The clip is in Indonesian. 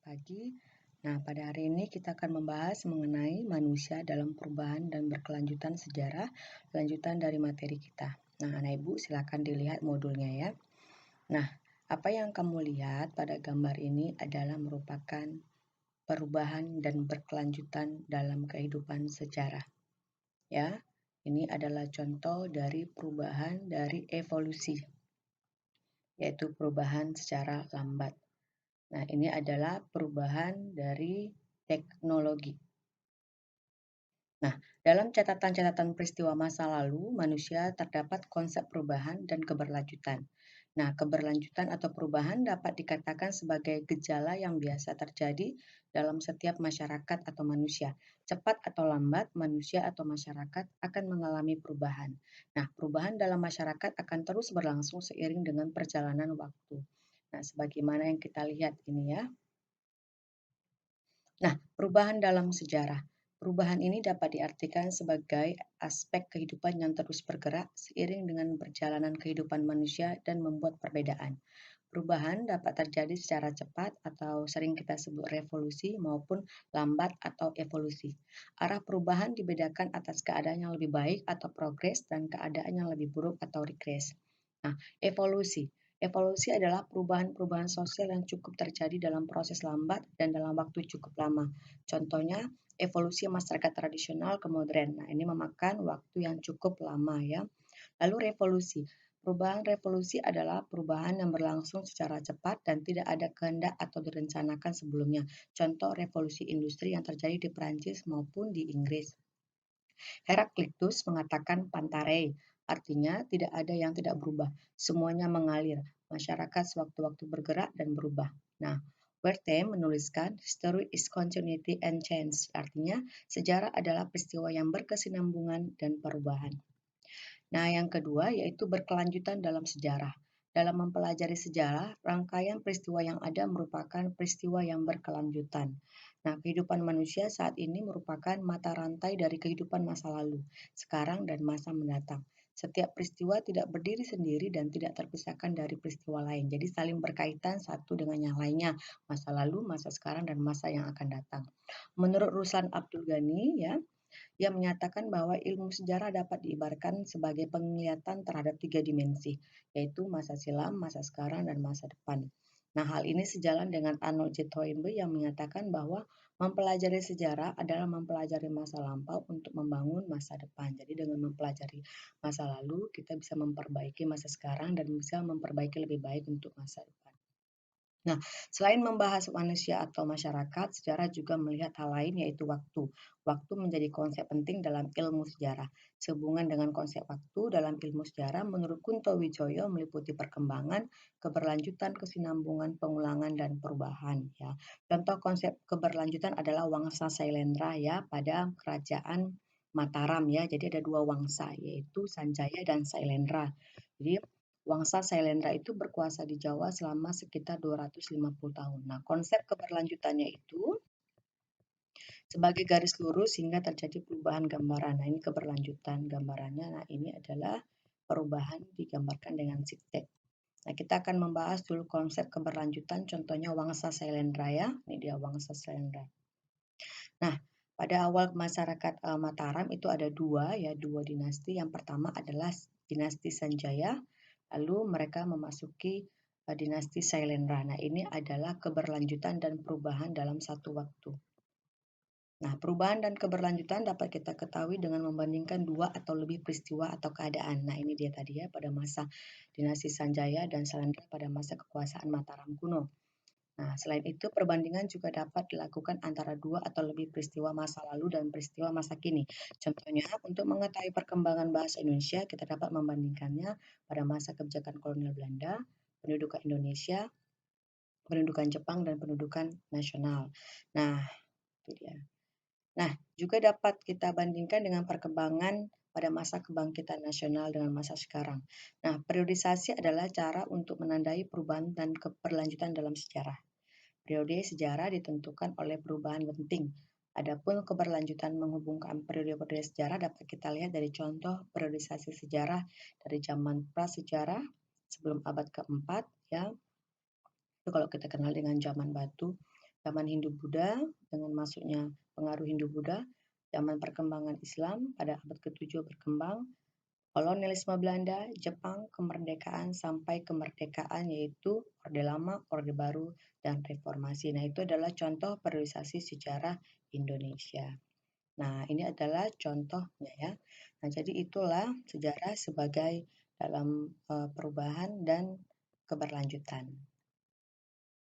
pagi. Nah, pada hari ini kita akan membahas mengenai manusia dalam perubahan dan berkelanjutan sejarah, lanjutan dari materi kita. Nah, Anak Ibu silakan dilihat modulnya ya. Nah, apa yang kamu lihat pada gambar ini adalah merupakan perubahan dan berkelanjutan dalam kehidupan sejarah. Ya, ini adalah contoh dari perubahan dari evolusi, yaitu perubahan secara lambat. Nah, ini adalah perubahan dari teknologi. Nah, dalam catatan-catatan peristiwa masa lalu, manusia terdapat konsep perubahan dan keberlanjutan. Nah, keberlanjutan atau perubahan dapat dikatakan sebagai gejala yang biasa terjadi dalam setiap masyarakat atau manusia. Cepat atau lambat, manusia atau masyarakat akan mengalami perubahan. Nah, perubahan dalam masyarakat akan terus berlangsung seiring dengan perjalanan waktu. Nah, sebagaimana yang kita lihat ini ya. Nah, perubahan dalam sejarah. Perubahan ini dapat diartikan sebagai aspek kehidupan yang terus bergerak seiring dengan perjalanan kehidupan manusia dan membuat perbedaan. Perubahan dapat terjadi secara cepat atau sering kita sebut revolusi maupun lambat atau evolusi. Arah perubahan dibedakan atas keadaan yang lebih baik atau progres dan keadaan yang lebih buruk atau regres. Nah, evolusi. Evolusi adalah perubahan-perubahan sosial yang cukup terjadi dalam proses lambat dan dalam waktu cukup lama. Contohnya, evolusi masyarakat tradisional ke modern. Nah, ini memakan waktu yang cukup lama ya. Lalu revolusi. Perubahan revolusi adalah perubahan yang berlangsung secara cepat dan tidak ada kehendak atau direncanakan sebelumnya. Contoh revolusi industri yang terjadi di Perancis maupun di Inggris. Heraklitus mengatakan pantarei, artinya tidak ada yang tidak berubah, semuanya mengalir, masyarakat sewaktu-waktu bergerak dan berubah. Nah, Wertham menuliskan history is continuity and change, artinya sejarah adalah peristiwa yang berkesinambungan dan perubahan. Nah, yang kedua yaitu berkelanjutan dalam sejarah. Dalam mempelajari sejarah, rangkaian peristiwa yang ada merupakan peristiwa yang berkelanjutan. Nah, kehidupan manusia saat ini merupakan mata rantai dari kehidupan masa lalu, sekarang, dan masa mendatang. Setiap peristiwa tidak berdiri sendiri dan tidak terpisahkan dari peristiwa lain. Jadi saling berkaitan satu dengan yang lainnya, masa lalu, masa sekarang, dan masa yang akan datang. Menurut Ruslan Abdul Ghani, ya, ia menyatakan bahwa ilmu sejarah dapat diibaratkan sebagai penglihatan terhadap tiga dimensi, yaitu masa silam, masa sekarang, dan masa depan. Nah, hal ini sejalan dengan Arnold J. Toynbee yang menyatakan bahwa mempelajari sejarah adalah mempelajari masa lampau untuk membangun masa depan. Jadi dengan mempelajari masa lalu, kita bisa memperbaiki masa sekarang dan bisa memperbaiki lebih baik untuk masa depan. Nah, selain membahas manusia atau masyarakat, sejarah juga melihat hal lain yaitu waktu. Waktu menjadi konsep penting dalam ilmu sejarah. Sehubungan dengan konsep waktu dalam ilmu sejarah, menurut Kunto Wijoyo meliputi perkembangan, keberlanjutan, kesinambungan, pengulangan, dan perubahan. Ya. Contoh konsep keberlanjutan adalah Wangsa Sailendra ya pada kerajaan Mataram ya. Jadi ada dua wangsa yaitu Sanjaya dan Sailendra. Jadi Wangsa Sailendra itu berkuasa di Jawa selama sekitar 250 tahun. Nah, konsep keberlanjutannya itu sebagai garis lurus hingga terjadi perubahan gambaran. Nah, ini keberlanjutan gambarannya. Nah, ini adalah perubahan digambarkan dengan zigzag. Nah, kita akan membahas dulu konsep keberlanjutan, contohnya Wangsa Sailendra ya. Ini dia Wangsa Sailendra. Nah, pada awal masyarakat Mataram itu ada dua dinasti. Yang pertama adalah dinasti Sanjaya, lalu mereka memasuki dinasti Sailendra. Nah, ini adalah keberlanjutan dan perubahan dalam satu waktu. Nah, perubahan dan keberlanjutan dapat kita ketahui dengan membandingkan dua atau lebih peristiwa atau keadaan. Nah, ini dia tadi ya pada masa dinasti Sanjaya dan Sailendra pada masa kekuasaan Mataram kuno. Nah, selain itu, perbandingan juga dapat dilakukan antara dua atau lebih peristiwa masa lalu dan peristiwa masa kini. Contohnya, untuk mengetahui perkembangan bahasa Indonesia, kita dapat membandingkannya pada masa kebijakan kolonial Belanda, pendudukan Indonesia, pendudukan Jepang, dan pendudukan nasional. Nah, itu dia. Nah, juga dapat kita bandingkan dengan perkembangan pada masa kebangkitan nasional dengan masa sekarang. Nah, periodisasi adalah cara untuk menandai perubahan dan keberlanjutan dalam sejarah. Periode sejarah ditentukan oleh perubahan penting. Adapun keberlanjutan menghubungkan periode-periode sejarah dapat kita lihat dari contoh periodisasi sejarah dari zaman prasejarah sebelum abad keempat ya. Itu kalau kita kenal dengan zaman batu. zaman Hindu-Buddha dengan masuknya pengaruh Hindu-Buddha, zaman perkembangan Islam pada abad ke-7 berkembang, kolonialisme Belanda, Jepang, kemerdekaan sampai kemerdekaan yaitu Orde Lama, Orde Baru, dan Reformasi. Nah, itu adalah contoh periodisasi sejarah Indonesia. Nah, ini adalah contohnya ya. Nah, jadi itulah sejarah sebagai dalam perubahan dan keberlanjutan.